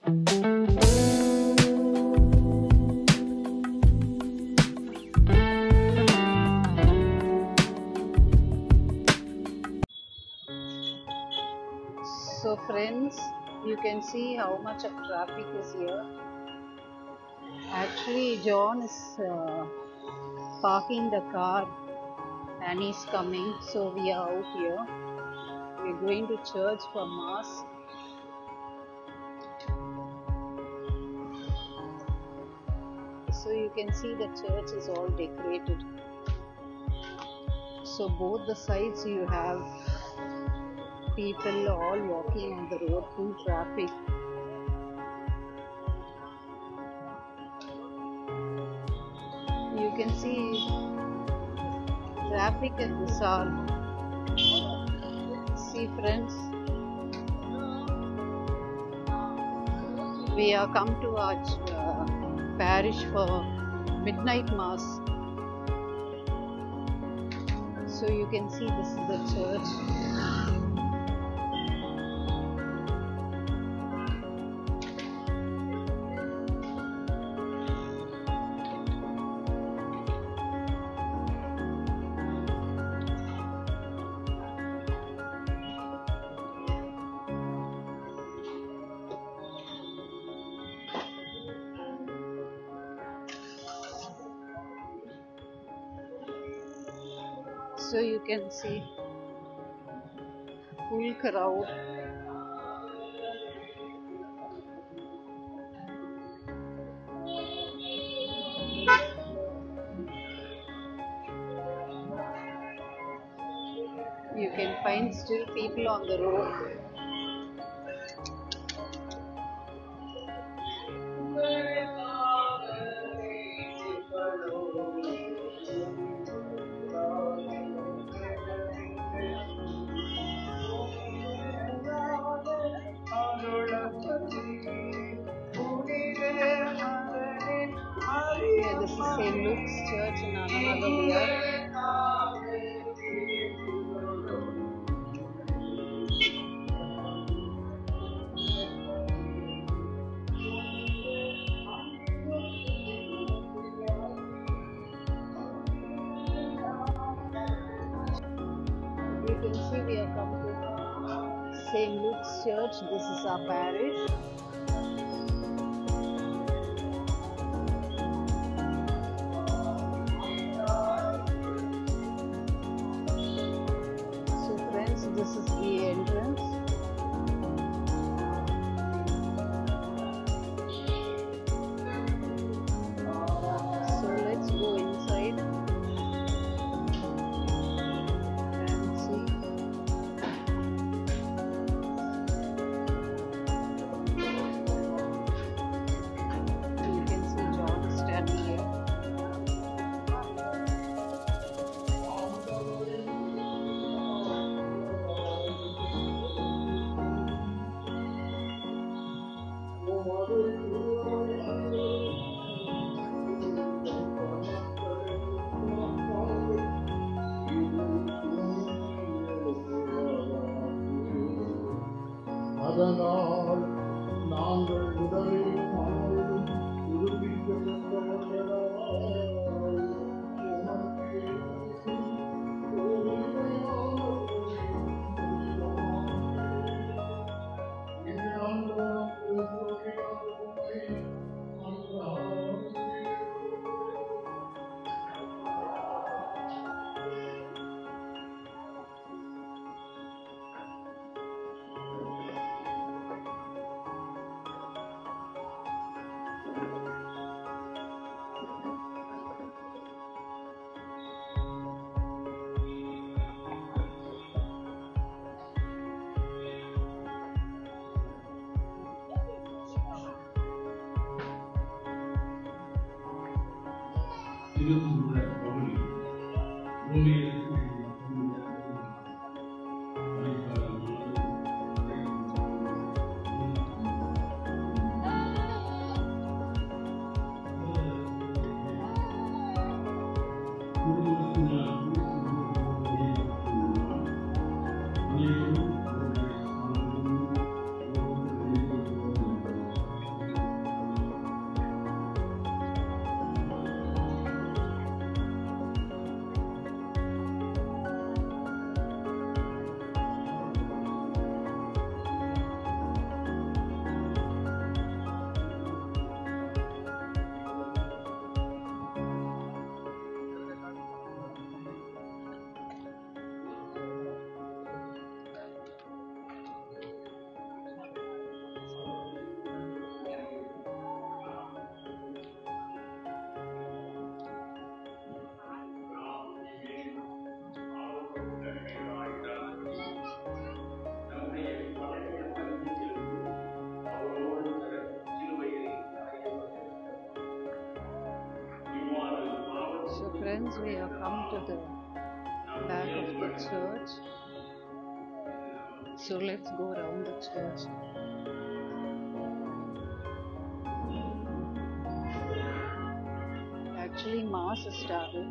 So friends, you can see how much of traffic is here. Actually, John is parking the car and he's coming, so we are out here. We're going to church for mass. So you can see the church is all decorated. So both the sides you have people all walking on the road, full traffic. You can see traffic at this hour. See friends, we are come to our parish for midnight mass. So you can see this is the church. So you can see full crowd. You can find still people on the road. Yeah, this is St. Luke's Church in Annamalai. You can see we are come to St. Luke's Church. This is our parish. So friends, this is the entrance. So let's go inside and see. You can see John standing here. அதனால் நாங்கள் உடலையும் மனதையும் உறுதிப்படுத்தப்பட்டதாய் friends, we have come to the back of the church. So let's go around the church. Actually, Mass has started.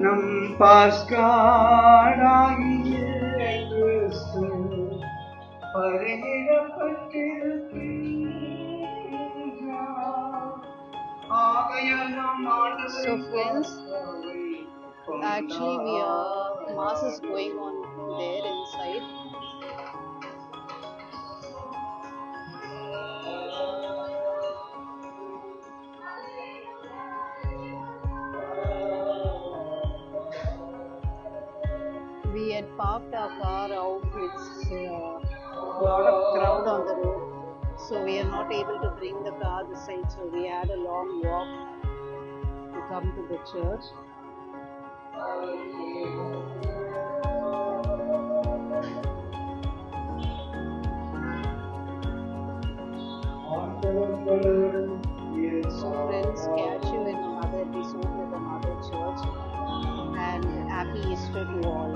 நம் பாஸ்காடாகிய கிறிஸ்து பரிகிடப்பட்டிருக்கின்றார். ஆகையால் நம் ஆண்டவரின் So friends, பாஸ்காவை actually Mass is going on there inside. We had parked our car out. It's a lot of crowd on the road, so we are not able to bring the car this side. So we had a long walk to come to the church. So friends, catch you in another episode with another church, and happy Easter to all.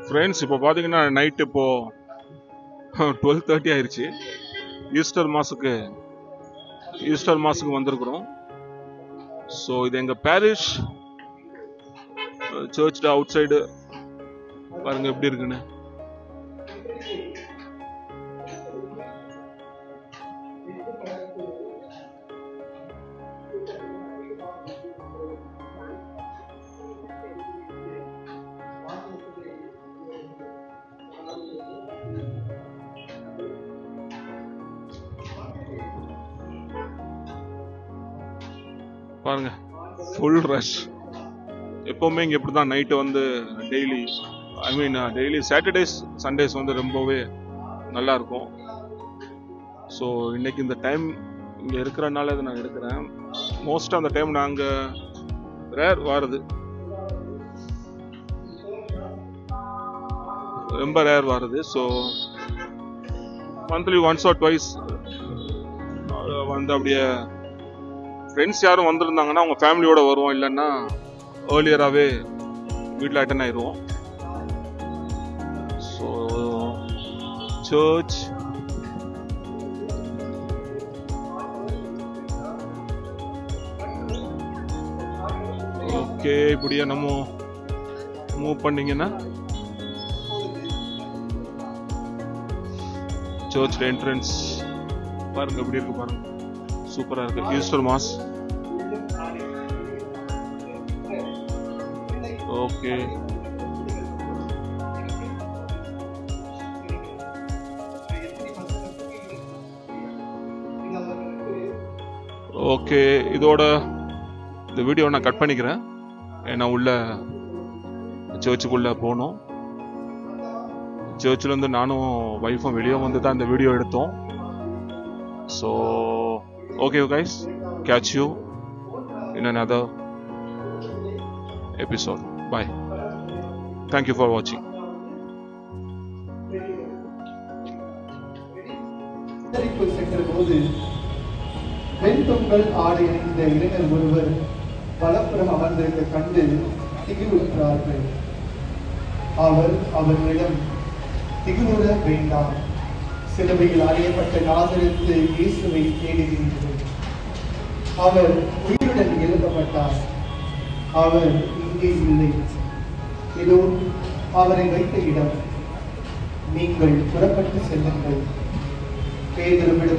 Friends, இப்போ பார்த்தீங்கன்னா night இப்போது 12:30 ஆயிடுச்சு. Easter மாஸுக்கு வந்திருக்கிறோம். So இது எங்கள் bearish search out side பாருங்கள் எப்படி இருக்குன்னு. பாருங்க, ஃபுல் ரஷ். எப்போவுமே இங்கே இப்படி தான் நைட்டு வந்து டெய்லி சாட்டர்டேஸ் சண்டேஸ் வந்து ரொம்பவே நல்லா இருக்கும். ஸோ இன்னைக்கு இந்த டைம் இங்கே இருக்கிறனால இதை நான் எடுக்கிறேன். மோஸ்ட்டாக அந்த டைம் நாங்கள் ரேர் வாருது, ரொம்ப ரேர் வாருது. So monthly once or twice வந்து அப்படியே ஃப்ரெண்ட்ஸ் யாரும் வந்திருந்தாங்கன்னா அவங்க ஃபேமிலியோட வருவோம், இல்லைன்னா ஏர்லியராகவே வீட்டில் அட்டன் ஆயிடுவோம். ஸோ சர்ச் ஓகே, இப்படியே நம்ம மூவ் பண்ணிங்கன்னா சர்ச் என்ட்ரன்ஸ். பாருங்க எப்படி இருக்கு பாருங்க, சூப்பரா இருக்கு. Easter mass. ஓகே, ஓகே, இதோட இந்த வீடியோ நான் கட் பண்ணிக்கிறேன். ஏன்னா உள்ள சர்ச்சுக்குள்ள போனோம். சர்ச்சில் இருந்து நானும் ஒய்ஃபும் வெளியே வந்து தான் இந்த வீடியோ எடுத்தோம். So okay guys, catch you in another episode. Bye. Thank you for watching. சென்றபோது வெண்தொங்கல் ஆடை அணிந்த இளைஞர் ஒருவர் வலப்புறம் அமர்ந்திருக்க கண்டு திகிலுற்றார்கள். அவர் அவர்களிடம், திகிலுற வேண்டாம், சிலுவையில் அறையப்பட்ட நாசரேத்து இயேசுவை தேடுகின்றோம். அவர் உயிருடன் எழுப்பப்பட்டார். அவர் இங்கே இல்லை. இதோ அவரை வைத்த இடம். நீங்கள் புறப்பட்டு செல்லுங்கள். பேதுருவிடம்